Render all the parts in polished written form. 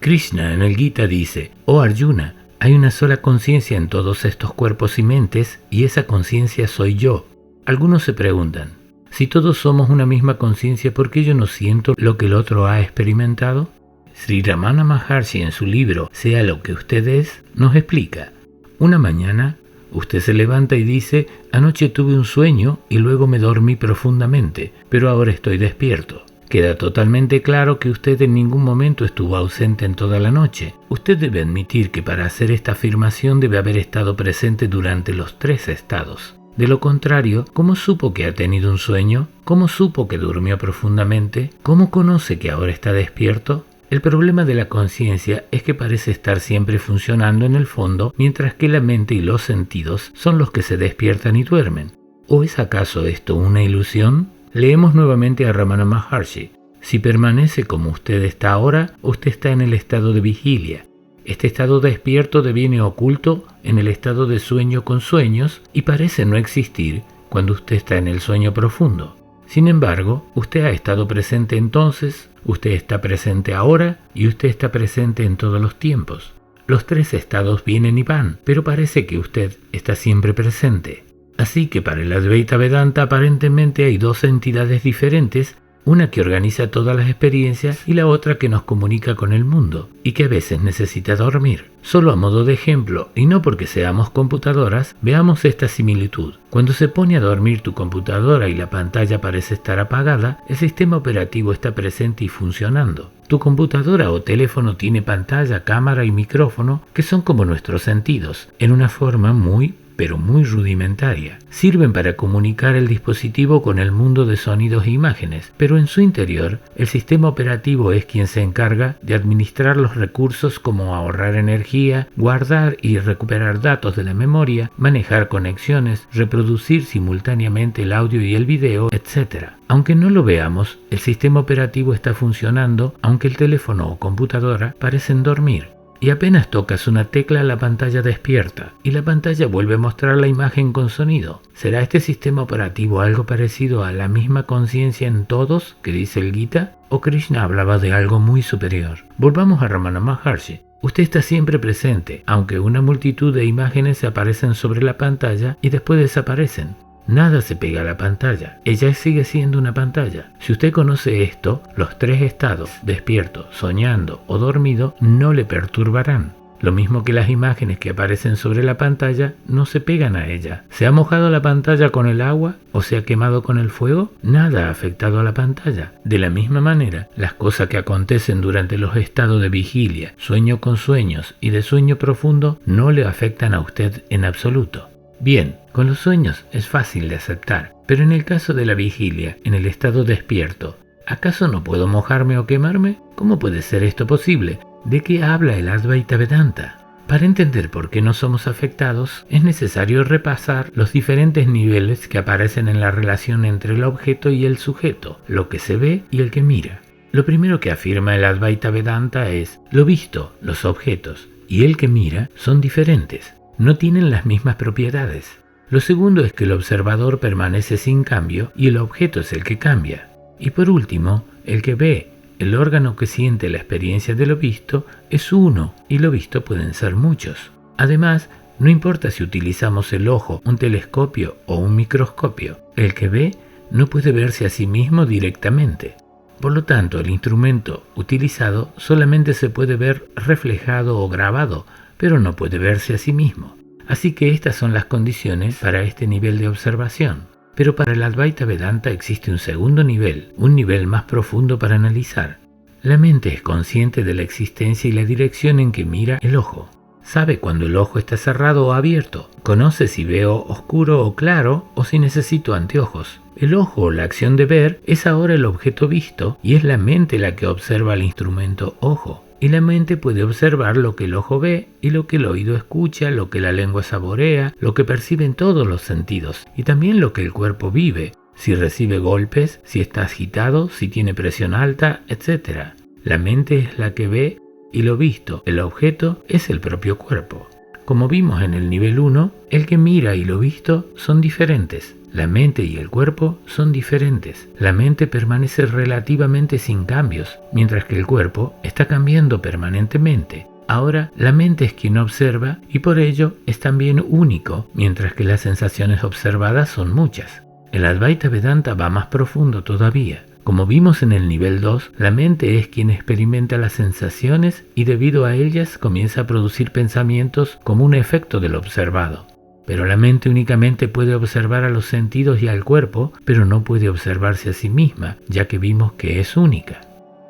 Krishna en el Gita dice: «Oh Arjuna, hay una sola conciencia en todos estos cuerpos y mentes, y esa conciencia soy yo». Algunos se preguntan: si todos somos una misma conciencia, ¿por qué yo no siento lo que el otro ha experimentado? Sri Ramana Maharshi en su libro Sea lo que usted es, nos explica: una mañana usted se levanta y dice: anoche tuve un sueño y luego me dormí profundamente, pero ahora estoy despierto. Queda totalmente claro que usted en ningún momento estuvo ausente en toda la noche. Usted debe admitir que para hacer esta afirmación debe haber estado presente durante los 3 estados. De lo contrario, ¿cómo supo que ha tenido un sueño? ¿Cómo supo que durmió profundamente? ¿Cómo conoce que ahora está despierto? El problema de la conciencia es que parece estar siempre funcionando en el fondo, mientras que la mente y los sentidos son los que se despiertan y duermen. ¿O es acaso esto una ilusión? Leemos nuevamente a Ramana Maharshi: si permanece como usted está ahora, usted está en el estado de vigilia. Este estado despierto deviene oculto en el estado de sueño con sueños y parece no existir cuando usted está en el sueño profundo. Sin embargo, usted ha estado presente entonces, usted está presente ahora y usted está presente en todos los tiempos. Los 3 estados vienen y van, pero parece que usted está siempre presente. Así que para el Advaita Vedanta aparentemente hay 2 entidades diferentes, una que organiza todas las experiencias y la otra que nos comunica con el mundo, y que a veces necesita dormir. Solo a modo de ejemplo, y no porque seamos computadoras, veamos esta similitud. Cuando se pone a dormir tu computadora y la pantalla parece estar apagada, el sistema operativo está presente y funcionando. Tu computadora o teléfono tiene pantalla, cámara y micrófono, que son como nuestros sentidos, en una forma muy rudimentaria. Sirven para comunicar el dispositivo con el mundo de sonidos e imágenes, pero en su interior, el sistema operativo es quien se encarga de administrar los recursos como ahorrar energía, guardar y recuperar datos de la memoria, manejar conexiones, reproducir simultáneamente el audio y el video, etc. Aunque no lo veamos, el sistema operativo está funcionando, aunque el teléfono o computadora parecen dormir. Y apenas tocas una tecla, la pantalla despierta y la pantalla vuelve a mostrar la imagen con sonido. ¿Será este sistema operativo algo parecido a la misma conciencia en todos que dice el Gita? ¿O Krishna hablaba de algo muy superior? Volvamos a Ramana Maharshi. Usted está siempre presente, aunque una multitud de imágenes se aparecen sobre la pantalla y después desaparecen. Nada se pega a la pantalla, ella sigue siendo una pantalla. Si usted conoce esto, los 3 estados, despierto, soñando o dormido, no le perturbarán. Lo mismo que las imágenes que aparecen sobre la pantalla no se pegan a ella. ¿Se ha mojado la pantalla con el agua o se ha quemado con el fuego? Nada ha afectado a la pantalla. De la misma manera, las cosas que acontecen durante los estados de vigilia, sueño con sueños y de sueño profundo no le afectan a usted en absoluto. Bien, con los sueños es fácil de aceptar, pero en el caso de la vigilia, en el estado despierto, ¿acaso no puedo mojarme o quemarme? ¿Cómo puede ser esto posible? ¿De qué habla el Advaita Vedanta? Para entender por qué no somos afectados, es necesario repasar los diferentes niveles que aparecen en la relación entre el objeto y el sujeto, lo que se ve y el que mira. Lo primero que afirma el Advaita Vedanta es: lo visto, los objetos, y el que mira son diferentes. No tienen las mismas propiedades. Lo segundo es que el observador permanece sin cambio y el objeto es el que cambia. Y por último, el que ve, el órgano que siente la experiencia de lo visto, es uno y lo visto pueden ser muchos. Además, no importa si utilizamos el ojo, un telescopio o un microscopio, el que ve no puede verse a sí mismo directamente. Por lo tanto, el instrumento utilizado solamente se puede ver reflejado o grabado, pero no puede verse a sí mismo. Así que estas son las condiciones para este nivel de observación. Pero para el Advaita Vedanta existe un segundo nivel, un nivel más profundo para analizar. La mente es consciente de la existencia y la dirección en que mira el ojo. Sabe cuando el ojo está cerrado o abierto. Conoce si veo oscuro o claro o si necesito anteojos. El ojo o la acción de ver es ahora el objeto visto y es la mente la que observa el instrumento ojo. Y la mente puede observar lo que el ojo ve y lo que el oído escucha, lo que la lengua saborea, lo que perciben todos los sentidos y también lo que el cuerpo vive, si recibe golpes, si está agitado, si tiene presión alta, etc. La mente es la que ve y lo visto, el objeto es el propio cuerpo. Como vimos en el nivel 1, el que mira y lo visto son diferentes. La mente y el cuerpo son diferentes. La mente permanece relativamente sin cambios, mientras que el cuerpo está cambiando permanentemente. Ahora, la mente es quien observa y por ello es también único, mientras que las sensaciones observadas son muchas. El Advaita Vedanta va más profundo todavía. Como vimos en el nivel 2, la mente es quien experimenta las sensaciones y debido a ellas comienza a producir pensamientos como un efecto del observado. Pero la mente únicamente puede observar a los sentidos y al cuerpo, pero no puede observarse a sí misma, ya que vimos que es única.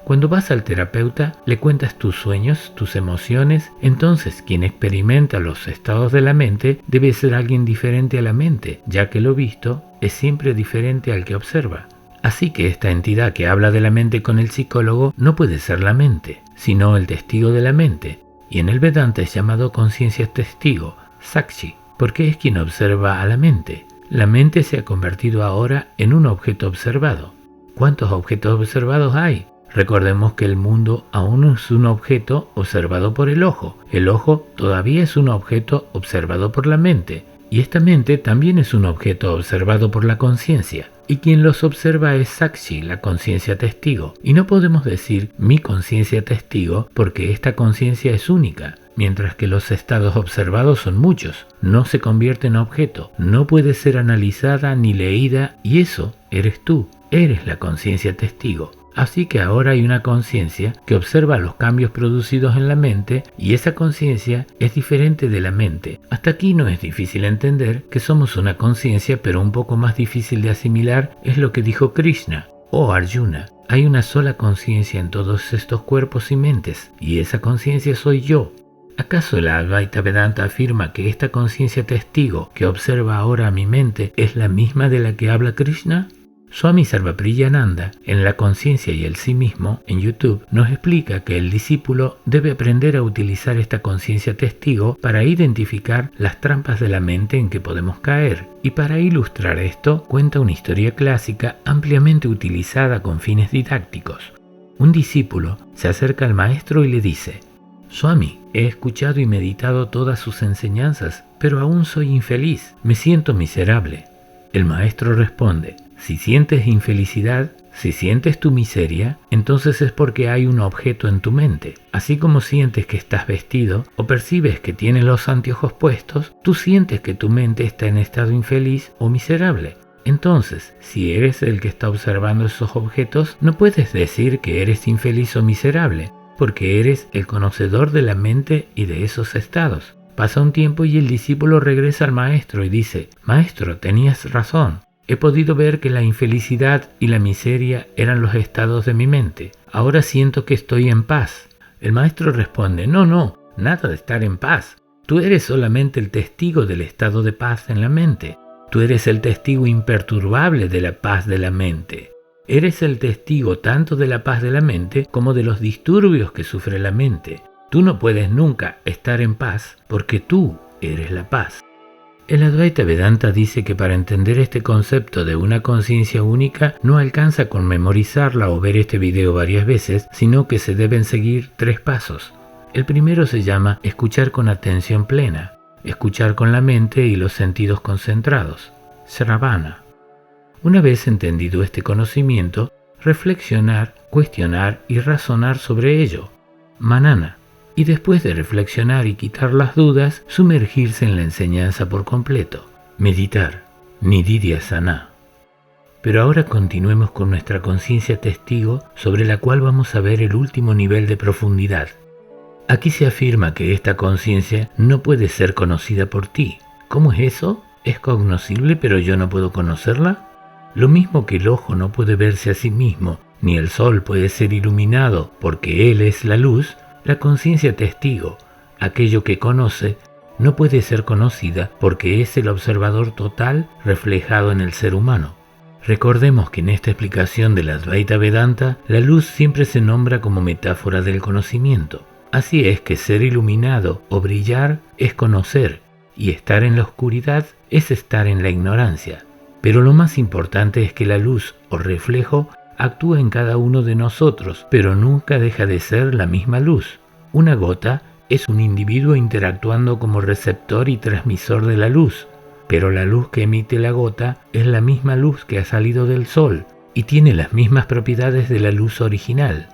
Cuando vas al terapeuta, le cuentas tus sueños, tus emociones, entonces quien experimenta los estados de la mente debe ser alguien diferente a la mente, ya que lo visto es siempre diferente al que observa. Así que esta entidad que habla de la mente con el psicólogo no puede ser la mente, sino el testigo de la mente, y en el Vedanta es llamado conciencia testigo, Sakshi, porque es quien observa a la mente. La mente se ha convertido ahora en un objeto observado. ¿Cuántos objetos observados hay? Recordemos que el mundo aún es un objeto observado por el ojo. El ojo todavía es un objeto observado por la mente. Y esta mente también es un objeto observado por la conciencia. Y quien los observa es Sakshi, la conciencia testigo. Y no podemos decir mi conciencia testigo porque esta conciencia es única. Mientras que los estados observados son muchos, no se convierte en objeto, no puede ser analizada ni leída y eso eres tú, eres la conciencia testigo. Así que ahora hay una conciencia que observa los cambios producidos en la mente y esa conciencia es diferente de la mente. Hasta aquí no es difícil entender que somos una conciencia, pero un poco más difícil de asimilar es lo que dijo Krishna. Oh Arjuna, hay una sola conciencia en todos estos cuerpos y mentes y esa conciencia soy yo. ¿Acaso la Advaita Vedanta afirma que esta conciencia testigo que observa ahora a mi mente es la misma de la que habla Krishna? Swami Sarvapriyananda, en La conciencia y el sí mismo, en YouTube, nos explica que el discípulo debe aprender a utilizar esta conciencia testigo para identificar las trampas de la mente en que podemos caer. Y para ilustrar esto, cuenta una historia clásica ampliamente utilizada con fines didácticos. Un discípulo se acerca al maestro y le dice: Swami, he escuchado y meditado todas sus enseñanzas, pero aún soy infeliz, me siento miserable. El maestro responde: si sientes infelicidad, si sientes tu miseria, entonces es porque hay un objeto en tu mente. Así como sientes que estás vestido o percibes que tienes los anteojos puestos, tú sientes que tu mente está en estado infeliz o miserable. Entonces, si eres el que está observando esos objetos, no puedes decir que eres infeliz o miserable, porque eres el conocedor de la mente y de esos estados. Pasa un tiempo y el discípulo regresa al maestro y dice: Maestro, tenías razón. He podido ver que la infelicidad y la miseria eran los estados de mi mente. Ahora siento que estoy en paz. El maestro responde: No, nada de estar en paz. Tú eres solamente el testigo del estado de paz en la mente. Tú eres el testigo imperturbable de la paz de la mente. Eres el testigo tanto de la paz de la mente como de los disturbios que sufre la mente. Tú no puedes nunca estar en paz porque tú eres la paz. El Advaita Vedanta dice que para entender este concepto de una conciencia única no alcanza con memorizarla o ver este video varias veces, sino que se deben seguir 3 pasos. El primero se llama escuchar con atención plena, escuchar con la mente y los sentidos concentrados, Sravana. Una vez entendido este conocimiento, reflexionar, cuestionar y razonar sobre ello, Manana. Y después de reflexionar y quitar las dudas, sumergirse en la enseñanza por completo, meditar, Nididhyasana. Pero ahora continuemos con nuestra conciencia testigo, sobre la cual vamos a ver el último nivel de profundidad. Aquí se afirma que esta conciencia no puede ser conocida por ti. ¿Cómo es eso? ¿Es cognoscible pero yo no puedo conocerla? Lo mismo que el ojo no puede verse a sí mismo, ni el sol puede ser iluminado porque él es la luz, la conciencia testigo, aquello que conoce, no puede ser conocida porque es el observador total reflejado en el ser humano. Recordemos que en esta explicación del Advaita Vedanta, la luz siempre se nombra como metáfora del conocimiento. Así es que ser iluminado o brillar es conocer, y estar en la oscuridad es estar en la ignorancia. Pero lo más importante es que la luz o reflejo actúa en cada uno de nosotros, pero nunca deja de ser la misma luz. Una gota es un individuo interactuando como receptor y transmisor de la luz. pero la luz que emite la gota es la misma luz que ha salido del sol y tiene las mismas propiedades de la luz original.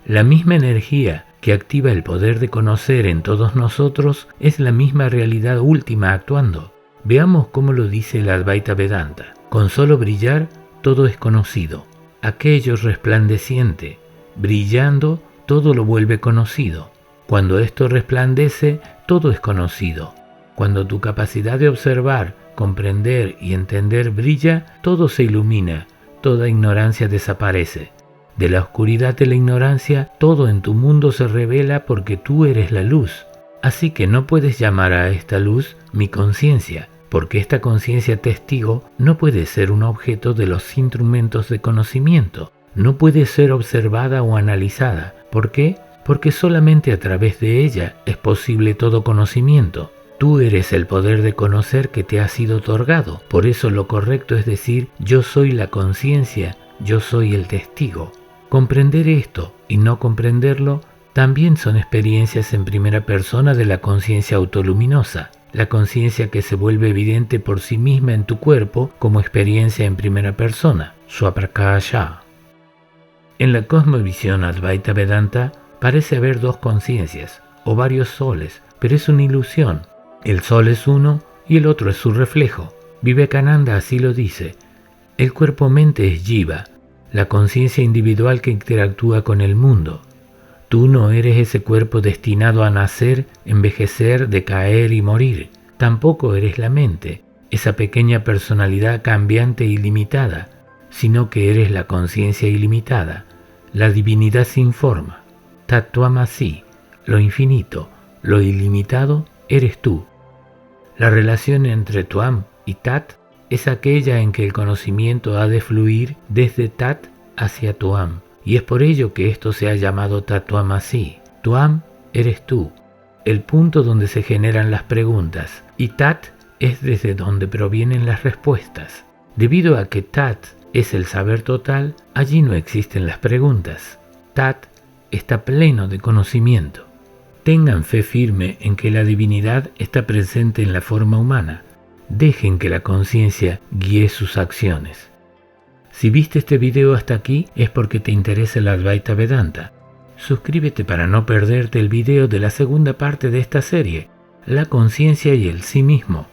La misma energía que activa el poder de conocer en todos nosotros es la misma realidad última actuando. Veamos cómo lo dice el Advaita Vedanta. Con solo brillar, todo es conocido. Aquello resplandeciente, brillando, todo lo vuelve conocido. Cuando esto resplandece, todo es conocido. Cuando tu capacidad de observar, comprender y entender brilla, todo se ilumina, toda ignorancia desaparece. De la oscuridad de la ignorancia, todo en tu mundo se revela porque tú eres la luz. Así que no puedes llamar a esta luz mi conciencia, porque esta conciencia testigo no puede ser un objeto de los instrumentos de conocimiento, no puede ser observada o analizada. ¿Por qué? Porque solamente a través de ella es posible todo conocimiento. Tú eres el poder de conocer que te ha sido otorgado. Por eso lo correcto es decir, yo soy la conciencia, yo soy el testigo. Comprender esto y no comprenderlo también son experiencias en primera persona de la conciencia autoluminosa, la conciencia que se vuelve evidente por sí misma en tu cuerpo como experiencia en primera persona, Swaprakasha. En la cosmovisión Advaita Vedanta parece haber dos conciencias o varios soles, pero es una ilusión. El sol es uno y el otro es su reflejo. Vivekananda así lo dice. El cuerpo-mente es Jiva, la conciencia individual que interactúa con el mundo. Tú no eres ese cuerpo destinado a nacer, envejecer, decaer y morir. Tampoco eres la mente, esa pequeña personalidad cambiante e ilimitada, sino que eres la conciencia ilimitada, la divinidad sin forma. Tatvamasi, lo infinito, lo ilimitado, eres tú. La relación entre Tuam y Tat es aquella en que el conocimiento ha de fluir desde Tat hacia Tuam, y es por ello que esto se ha llamado Tatvamasi. Tuam eres tú, el punto donde se generan las preguntas, y Tat es desde donde provienen las respuestas. Debido a que Tat es el saber total, allí no existen las preguntas. Tat está pleno de conocimiento. Tengan fe firme en que la divinidad está presente en la forma humana. Dejen que la conciencia guíe sus acciones. Si viste este video hasta aquí es porque te interesa el Advaita Vedanta. Suscríbete para no perderte el video de la segunda parte de esta serie, la conciencia y el sí mismo.